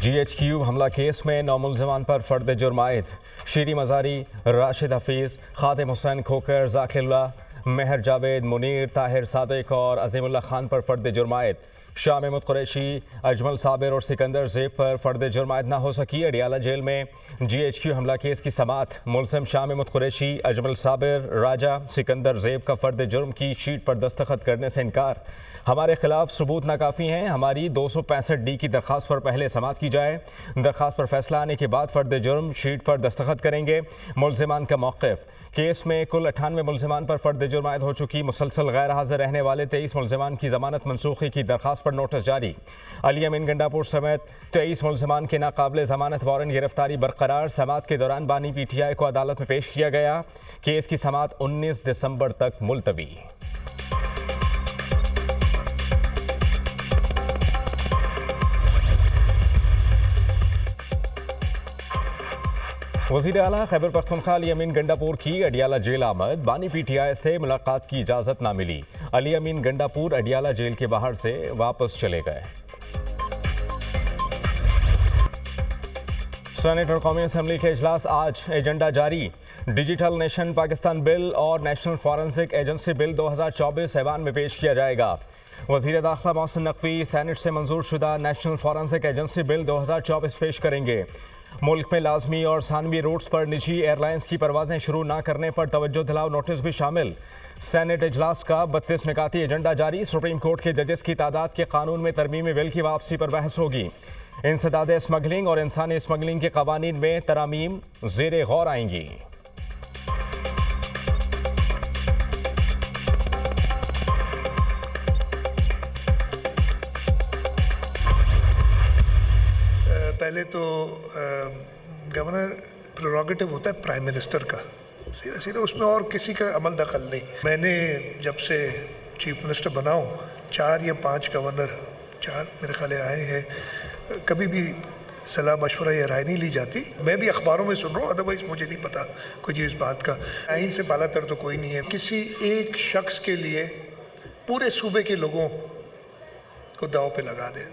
GHQ हमला case में 9 मुलजमान पर फर्द जुर्म आयद। शीरी मजारी, राशिद हफीज़, खादिम हुसैन खोकर, जाकिरुल्लाह, मेहर जावेद, मुनीर, ताहिर सादिक और अजीमुल्लाह खान पर फर्द जुर्म आयद। शाह महमूद कुरैशी, अजमल साबिर और सिकंदर ज़ेब पर फर्द जुर्म आयद न हो सकी। अडियाला जेल में GHQ हमला केस की समाअत। मुलज़िम शाह महमूद कुरैशी, अजमल साबिर, राजा, सिकंदर ज़ेब का फर्द जुर्म की शीट पर दस्तखत करने से इनकार। हमारे खिलाफ सबूत नाकाफ़ी हैं। हमारी 265D की दरख्वास्त पर पहले समाअत की जाए। दरख्वास्त पर फैसला आने के बाद फर्द जुर्म शीट पर दस्तखत करेंगे। मुलज़िमान का मौक़िफ़। केस में कुल 98 मुलज़मान पर फर्द जुर्म आयद हो चुकी। मुसलसल गैर हाज़िर रहने वाले 23 मुलज़मान की ज़मानत मनसूखी की दरख्वास्त पर नोटिस जारी। अली अमीन गंडापुर समेत 23 मुलज़मान के नाकाबिल ज़मानत वारंट गिरफ्तारी बरकरार। समाअत के दौरान बानी PTI को अदालत में पेश किया गया। केस की समाअत 19 दिसंबर तक मुलतवी। वज़ीर आला खैबर पख्तूनख्वा अली अमीन गंडापुर की अडियाला जेल आमद। बानी PTI से मुलाकात की इजाज़त ना मिली। अली अमीन गंडापुर अडियाला जेल के बाहर से वापस चले गए। सेनेट और कौमी असम्बली के इजलास आज। एजेंडा जारी। डिजिटल नेशन पाकिस्तान बिल और नेशनल फॉरेंसिक एजेंसी बिल 2024 ऐवान में पेश किया जाएगा। वज़ीर दाखिला मोहसिन नकवी सेनेट से मंजूर शुदा नेशनल फॉरेंसिक एजेंसी बिल 2024 पेश करेंगे। मुल्क में लाजमी और सानवी रूट्स पर निजी एयरलाइंस की परवाजें शुरू न करने पर तवज्जो दिलाओ नोटिस भी शामिल। सेनेट इजलास का 32 निकाती एजेंडा जारी। सुप्रीम कोर्ट के जजेस की तादाद के कानून में तरमीमी बिल की वापसी पर बहस होगी। इंसदाद स्मगलिंग और इंसानी स्मगलिंग के कवानीन में तरामीम ज़ेरे गौर आएंगी। पहले तो गवर्नर प्रेरोगेटिव होता है प्राइम मिनिस्टर का, सीधा सीधा उसमें और किसी का अमल दखल नहीं। मैंने जब से चीफ मिनिस्टर बना हूँ 4 या 5 गवर्नर 4 मेरे ख्याल आए हैं, कभी भी सलाह मशवरा या राय नहीं ली जाती। मैं भी अखबारों में सुन रहा हूँ, अदरवाइज मुझे नहीं पता कुछ इस बात का। आइन से बालातर तो कोई नहीं है। किसी एक शख्स के लिए पूरे सूबे के लोगों को दाव पे लगा दे।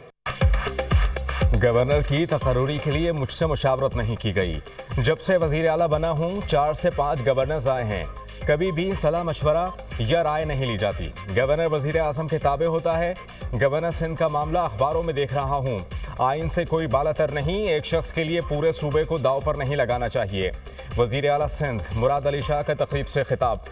गवर्नर की तकर्रुरी के लिए मुझसे मुशावरत नहीं की गई। जब से वज़ीर आला बना हूँ 4 से 5 गवर्नर्स आए हैं, कभी भी सलाह मशवरा या राय नहीं ली जाती। गवर्नर वज़ीर आज़म के ताबे होता है। गवर्नर सिंध का मामला अखबारों में देख रहा हूँ। आइन से कोई बालातर नहीं। एक शख्स के लिए पूरे सूबे को दाव पर नहीं लगाना चाहिए। वज़ीर आला सिंध मुराद अली शाह का तकरीब से खिताब।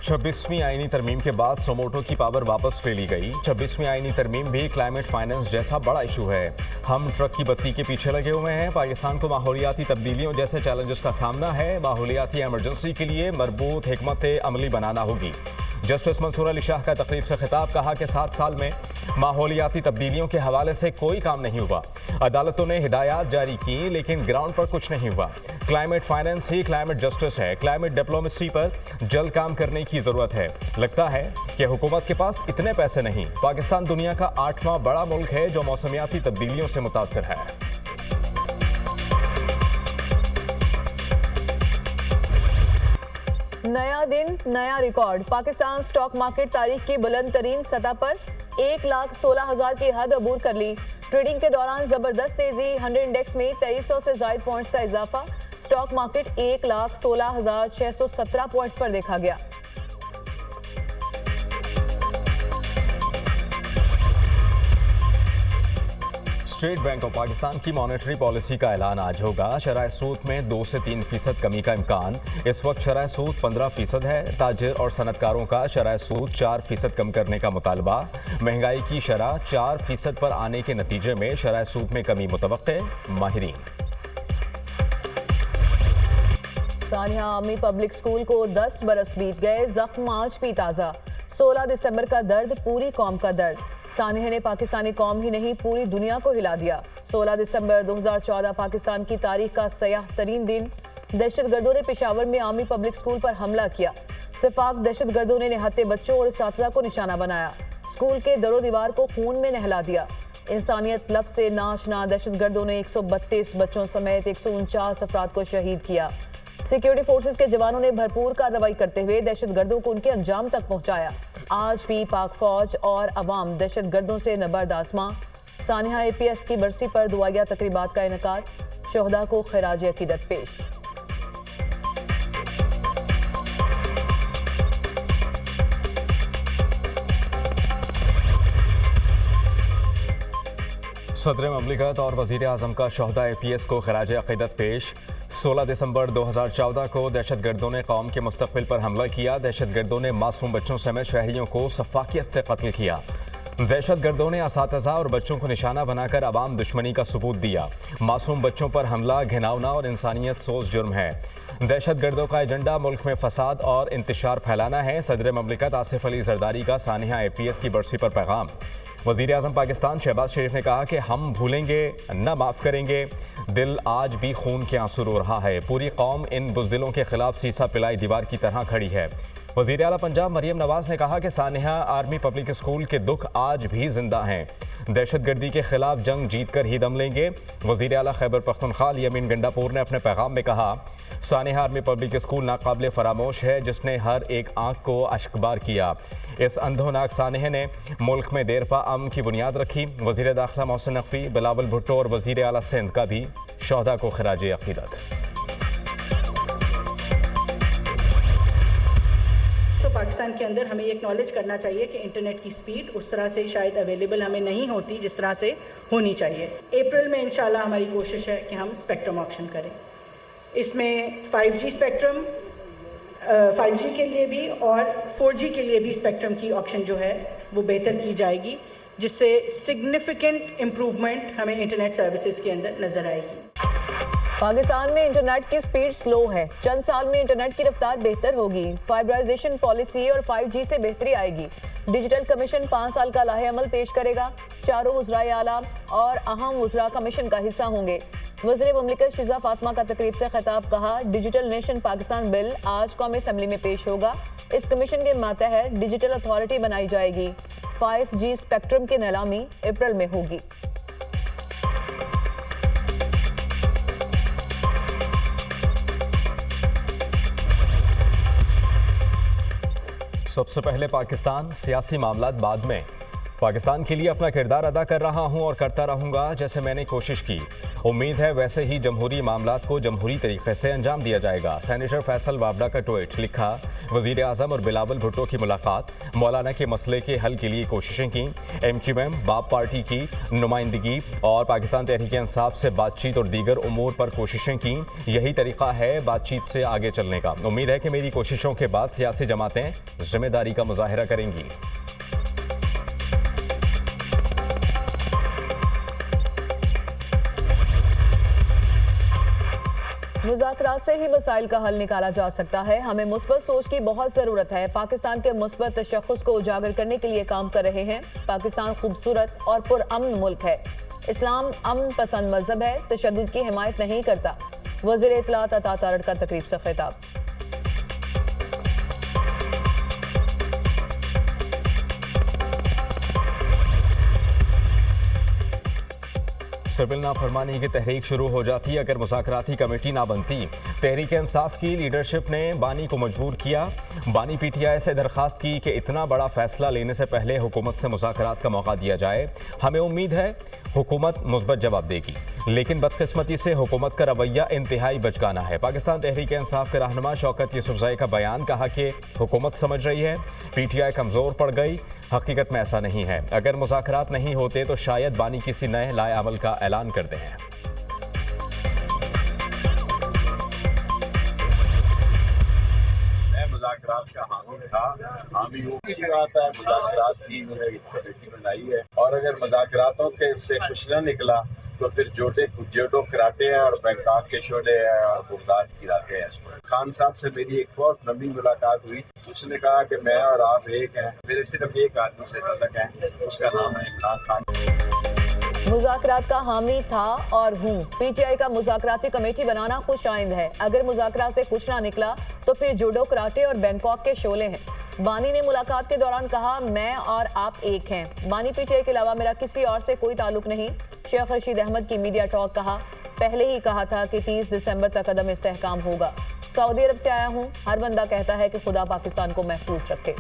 26वीं आईनी तरमीम के बाद सोमोटो की पावर वापस ले ली गई। 26वीं आईनी तरमीम भी क्लाइमेट फाइनेंस जैसा बड़ा इशू है। हम ट्रक की बत्ती के पीछे लगे हुए हैं। पाकिस्तान को माहौलियाती तब्दीलियों जैसे चैलेंजेस का सामना है। माहौलियाती एमरजेंसी के लिए मरबूत हिकमत अमली बनाना होगी। जस्टिस मंसूर अली शाह का तकरीब से खिताब। कहा कि 7 साल में माहौलियाती तब्दीलियों के हवाले से कोई काम नहीं हुआ। अदालतों ने हिदायत जारी की लेकिन ग्राउंड पर कुछ नहीं हुआ। क्लाइमेट फाइनेंस ही क्लाइमेट जस्टिस है। क्लाइमेट डिप्लोमेसी पर जल्द काम करने की ज़रूरत है। लगता है कि हुकूमत के पास इतने पैसे नहीं। पाकिस्तान दुनिया का 8वां बड़ा मुल्क है जो मौसमियाती तब्दीलियों से मुतासिर है। नया दिन नया रिकॉर्ड। पाकिस्तान स्टॉक मार्केट तारीख की बुलंद तरीन सतह पर 1,16,000 की हद अबूर कर ली। ट्रेडिंग के दौरान जबरदस्त तेजी। 100 इंडेक्स में 2300 से ज्यादा पॉइंट्स का इजाफा। स्टॉक मार्केट 1,16,617 पॉइंट्स पर देखा गया। स्टेट बैंक ऑफ पाकिस्तान की मॉनेटरी पॉलिसी का ऐलान आज होगा। शरह सूद में 2 से 3% कमी का इम्कान। इस वक्त शरह सूद 15% है। ताजिर और सनतकारों का शरह सूद 4% कम करने का मुतालबा। महंगाई की शरह 4% पर आने के नतीजे में शरह सूद में कमी मुतवक्के। माहिरीन। सानिया आर्मी पब्लिक स्कूल को 10 बरस बीत गए। जख्म आज भी ताज़ा। 16 दिसंबर का दर्द पूरी कौम का दर्द। सानिया ने पाकिस्तानी कौम ही नहीं पूरी दुनिया को हिला दिया। 16 दिसंबर 2014 पाकिस्तान की तारीख का सयाह तरीन दिन। दहशतगर्दों ने पेशावर में आर्मी पब्लिक स्कूल पर हमला किया। सिफाक दहशतगर्दों ने निहत्ते बच्चों और असातिज़ा को निशाना बनाया। स्कूल के दरो दीवार को खून में नहला दिया। इंसानियत लफ्ज़ से नाशना दहशतगर्दों ने 132 बच्चों समेत 149 अफराद को शहीद किया। सिक्योरिटी फोर्सेस के जवानों ने भरपूर कार्रवाई करते हुए दहशतगर्दों को उनके अंजाम तक पहुंचाया। आज भी पाक फौज और अवाम दहशतगर्दों से नबर्द आसमां। सानिया APS की बरसी पर दुआया तकरीबात का इनकार, शोहदा को खिराज अकीदत पेश। सदर ममलिकत और वज़ीर आज़म का शोहदा APS को खिराज अकीदत पेश। 16 दिसंबर 2014 को दहशतगर्दों ने कौम के मुस्तकबिल पर हमला किया। दहशतगर्दों ने मासूम बच्चों समेत शहरियों को सफाकियत से कत्ल किया। दहशतगर्दों ने असातिज़ा और बच्चों को निशाना बनाकर अवाम दुश्मनी का सबूत दिया। मासूम बच्चों पर हमला घिनौना और इंसानियत सोच जुर्म है। दहशतगर्दों का एजेंडा मुल्क में फसाद और इंतशार फैलाना है। सदर ममलिकत आसिफ अली जरदारी का सानिया APS की बरसी पर पैगाम। वज़ीर आज़म पाकिस्तान शहबाज शरीफ ने कहा कि हम भूलेंगे न माफ़ करेंगे। दिल आज भी खून के आंसू रो रहा है। पूरी कौम इन बुज़दिलों के खिलाफ सीसा पिलाई दीवार की तरह खड़ी है। वज़ीर आला पंजाब मरियम नवाज ने कहा कि सानिया आर्मी पब्लिक स्कूल के दुख आज भी जिंदा हैं। दहशतगर्दी के खिलाफ जंग जीत कर ही दम लेंगे। वज़ीर आला खैबर पख्तूनख्वा यमीन गंडापुर ने अपने पैगाम में कहा, सानिया आर्मी पब्लिक स्कूल नाकाबिल फरामोश है जिसने हर एक आंख को अश्कबार किया। इस अंधोनाक सानिया ने मुल्क में देरपा अमन की बुनियाद रखी। वज़ीर दाखिला मोहसिन नकवी, बिलावल भुट्टो और वज़ीर आला सिंध का भी शोहदा को खिराज अकीदत। तो पाकिस्तान के अंदर हमें एक्नॉलेज करना चाहिए कि इंटरनेट की स्पीड उस तरह से शायद अवेलेबल हमें नहीं होती जिस तरह से होनी चाहिए। अप्रैल में इंशाल्लाह हमारी कोशिश है कि हम स्पेक्ट्रम ऑक्शन करें। इसमें 5G स्पेक्ट्रम 5G के लिए भी और 4G के लिए भी स्पेक्ट्रम की ऑक्शन जो है वो बेहतर की जाएगी, जिससे सिग्निफिकेंट इम्प्रूवमेंट हमें इंटरनेट सर्विसेज के अंदर नजर आएगी। पाकिस्तान में इंटरनेट की स्पीड स्लो है। चंद साल में इंटरनेट की रफ्तार बेहतर होगी। फाइबराइजेशन पॉलिसी और 5G से बेहतरी आएगी। डिजिटल कमीशन 5 साल का लाहे-अमल पेश करेगा। चारों वज़राए आला और अहम वज़रा कमीशन का हिस्सा होंगे। वज़ीर मुमलिकत शिजा फातिमा का तकरीब से खिताब, कहा, डिजिटल नेशन पाकिस्तान बिल आज कौमी असम्बली में पेश होगा। इस कमीशन के मातहत डिजिटल अथॉरिटी बनाई जाएगी। 5G स्पेक्ट्रम की नीलामी अप्रैल में होगी। सबसे पहले पाकिस्तान, सियासी मामलात बाद में। पाकिस्तान के लिए अपना किरदार अदा कर रहा हूं और करता रहूंगा जैसे मैंने कोशिश की। उम्मीद है वैसे ही जमहूरी मामलात को जमहूरी तरीके से अंजाम दिया जाएगा। सेनेटर फैसल वावड़ा का ट्वीट लिखा, वज़ीर आज़म और बिलावल भुट्टो की मुलाकात, मौलाना के मसले के हल के लिए कोशिशें की। MQM बाप पार्टी की नुमाइंदगी और पाकिस्तान तहरीक इंसाफ से बातचीत और दीगर उमूर पर कोशिशें की। यही तरीका है बातचीत से आगे चलने का। उम्मीद है कि मेरी कोशिशों के बाद सियासी जमातें जिम्मेदारी का मुजाहिरा करेंगी। मुज़ाकरात से ही मसाइल का हल निकाला जा सकता है। हमें मुस्बत सोच की बहुत ज़रूरत है। पाकिस्तान के मुस्बत तशख़्ख़ुस को उजागर करने के लिए काम कर रहे हैं। पाकिस्तान खूबसूरत और पुरअमन मुल्क है। इस्लाम अमन पसंद मजहब है, तशद्दुद की हिमायत नहीं करता। वज़ीर इत्तलात अता तारड़ का तकरीब से खिताब। सिविल नाफरमानी की तहरीक शुरू हो जाती अगर मुज़ाकराती कमेटी ना बनती। तहरीक इंसाफ की लीडरशिप ने बानी को मजबूर किया। बानी PTI से दरख्वास्त की कि इतना बड़ा फैसला लेने से पहले हुकूमत से मुज़ाकरात का मौका दिया जाए। हमें उम्मीद है हुकूमत मुस्बत जवाब देगी, लेकिन बदकिस्मती से हुकूमत का रवैया इंतहाई बचकाना है। पाकिस्तान तहरीक इंसाफ के रहनुमा शौकत यूसुफजई का बयान, कहा कि हुकूमत समझ रही है PTI कमज़ोर पड़ गई। हकीकत में ऐसा नहीं है। अगर मुज़ाकरात नहीं होते तो शायद बानी किसी नए लाए अमल का ऐलान करते हैं। मुज़ाकरात का हामी था, हामी वो अच्छी बात है। मुज़ाकरात की कमेटी बनाई है और अगर मुज़ाकरातों के से कुछ न निकला तो फिर जोडो कराटे हैं और बैंकॉक के शोले हैं और बुगदाद की रातें हैं। खान साहब से मेरी एक बहुत लंबी मुलाकात हुई। उसने कहा कि मैं और आप एक हैं। मेरे सिर्फ एक आदमी से तलक है, उसका नाम है इमरान खान। मुज़ाकरात का हामी था और हूँ। PTI का मुज़ाकराती कमेटी बनाना खुश आइंद है। अगर मुज़ाकरात से कुछ ना निकला तो फिर जूडो कराटे और बैंकॉक के शोले हैं। बानी ने मुलाकात के दौरान कहा, मैं और आप एक हैं। बानी PTI के अलावा मेरा किसी और से कोई ताल्लुक नहीं। शेख रशीद अहमद की मीडिया टॉक, कहा, पहले ही कहा था कि 30 दिसंबर तक अदम इस्तेहकाम होगा। सऊदी अरब से आया हूं, हर बंदा कहता है कि खुदा पाकिस्तान को महफूज रखे।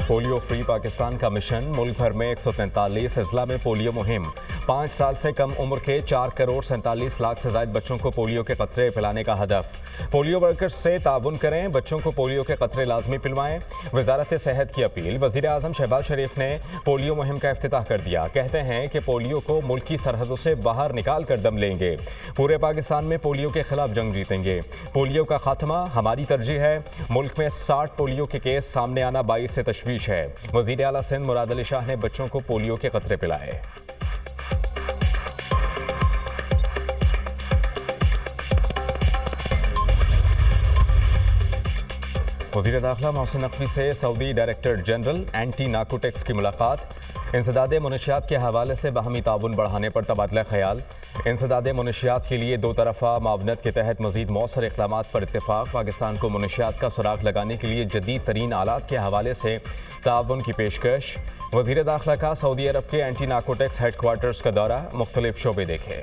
पोलियो फ्री पाकिस्तान का मिशन, मुल्क भर में 143 अजला में पोलियो मुहिम। 5 साल से कम उम्र के 4,47,00,000 से ज्यादा बच्चों को पोलियो के कतरे पिलाने का हदफ। पोलियो वर्कर्स से ताउन करें, बच्चों को पोलियो के कतरे लाजमी पिलवाएं। वजारत सेहत की अपील। वजीर आजम शहबाज शरीफ ने पोलियो मुहिम का इफ्तिताह कर दिया। कहते हैं कि पोलियो को मुल्क की सरहदों से बाहर निकाल कर दम लेंगे। पूरे पाकिस्तान में पोलियो के खिलाफ जंग जीतेंगे। पोलियो का खात्मा हमारी तरजीह है। मुल्क में 60 पोलियो के केस सामने आना बाइस से तशवीश है। वजीर आला सिंध मुराद अली शाह ने बच्चों को पोलियो के कतरे पिलाए। वज़ीर दाखिला मोहसिन नकवी से Saudi director general anti narcotics की मुलाकात। इंसदादे मुनशियात के हवाले से बाहमी ताउन बढ़ाने पर तबादला ख्याल। इंसदादे मुनशियात के लिए 2 तरफ़ा मावनत के तहत मज़ीद मौसर इक़दामात पर इत्तेफाक। पाकिस्तान को मुनशियात का सुराग लगाने के लिए जदीद तरीन आलात के हवाले से ताउन की पेशकश। वज़ीर दाखिला का सऊदी अरब के एंटी नार्कोटिक्स हेडक्वार्टर्स का दौरा, मुख्तलिफ शोबे देखे।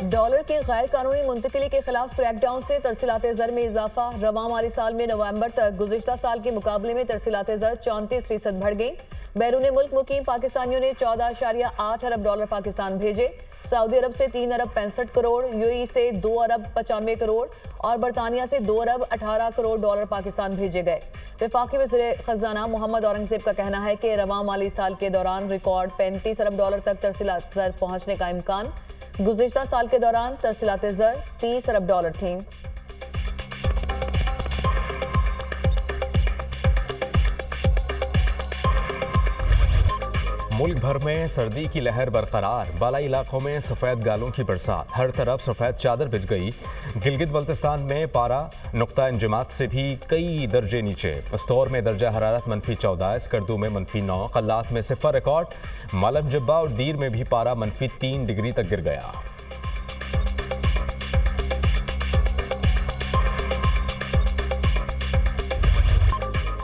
डॉलर की गैर कानूनी मुंतकिली के खिलाफ क्रैकडाउन से तरसीलाते ज़र में इजाफा। रवां माली साल में नवंबर तक गुज़िश्ता साल के मुकाबले में तरसीलाते ज़र 34% बढ़ गई। बैरून मुल्क मुकीम पाकिस्तानियों ने 14.8 अरब डॉलर पाकिस्तान भेजे। सऊदी अरब से 3 अरब 65 करोड़, यूएई से 2 अरब 95 करोड़ और बरतानिया से 2 अरब 18 करोड़ डॉलर पाकिस्तान भेजे गए। वफाकी वज़ीर खजाना मोहम्मद औरंगजेब का कहना है कि रवां माली साल के दौरान रिकॉर्ड 35 अरब डॉलर तक तरसीलात ज़र पहुंचने का इम्कान। गुज़िश्ता साल के दौरान तरसीलाते ज़र 30 अरब डॉलर थीं। मुल्क भर में सर्दी की लहर बरकरार। बालाई इलाकों में सफ़ेद गालों की बरसात, हर तरफ सफ़ेद चादर बिछ गई। गिलगित बल्तिस्तान में पारा नुक्ता इंजमात से भी कई दर्जे नीचे। स्तौर में दर्जा हरारत -14, स्कर्दू में -9, कल्लात में 0 रिकॉर्ड। मालम जब्बा और दीर में भी पारा -3 डिग्री तक गिर गया।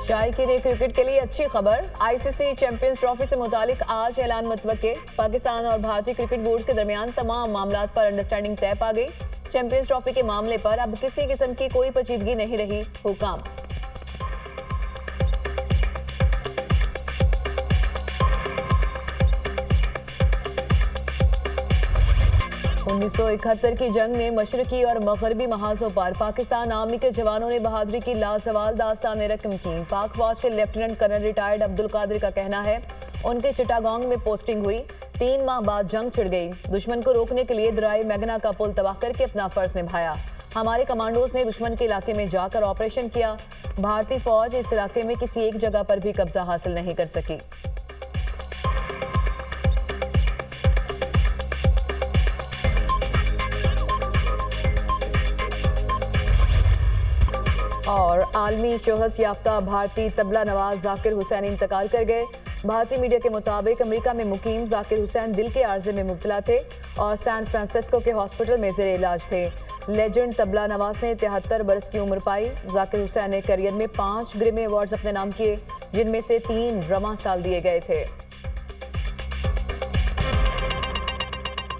शायकीन क्रिकेट के लिए अच्छी खबर। आईसीसी चैंपियंस ट्रॉफी से मुतालिक आज ऐलान मुतवक्के। पाकिस्तान और भारतीय क्रिकेट बोर्ड के दरमियान तमाम मामलात पर अंडरस्टैंडिंग तय पा गई। चैंपियंस ट्रॉफी के मामले पर अब किसी किस्म की कोई पेचीदगी नहीं रही। हुकाम 1971 की जंग में मशरकी और मगरबी महाजों पर पाकिस्तान आर्मी के जवानों ने बहादुरी की लाजवाल दास्तान रकम की। पाक फौज के lieutenant colonel retired Abdul Qadir का कहना है उनके चिटागोंग में पोस्टिंग हुई, 3 माह बाद जंग छिड़ गई। दुश्मन को रोकने के लिए दराई मैगना का पुल तबाह करके अपना फर्ज निभाया। हमारे कमांडोज ने दुश्मन के इलाके में जाकर ऑपरेशन किया। भारतीय फौज इस इलाके में किसी एक जगह पर भी कब्जा हासिल नहीं कर सकी। और आलमी शोहरत याफ्ता भारतीय तबला नवाज जाकिर हुसैन इंतकाल कर गए। भारतीय मीडिया के मुताबिक अमेरिका में मुकीम जाकिर हुसैन दिल के आर्जे में मुब्तला थे और सैन फ्रांसिस्को के हॉस्पिटल में ज़ेर इलाज थे। लेजेंड तबला नवाज ने 73 बरस की उम्र पाई। जाकिर हुसैन ने करियर में 5 ग्रैमी अवार्ड्स अपने नाम किए, जिनमें से 3 रवां साल दिए गए थे।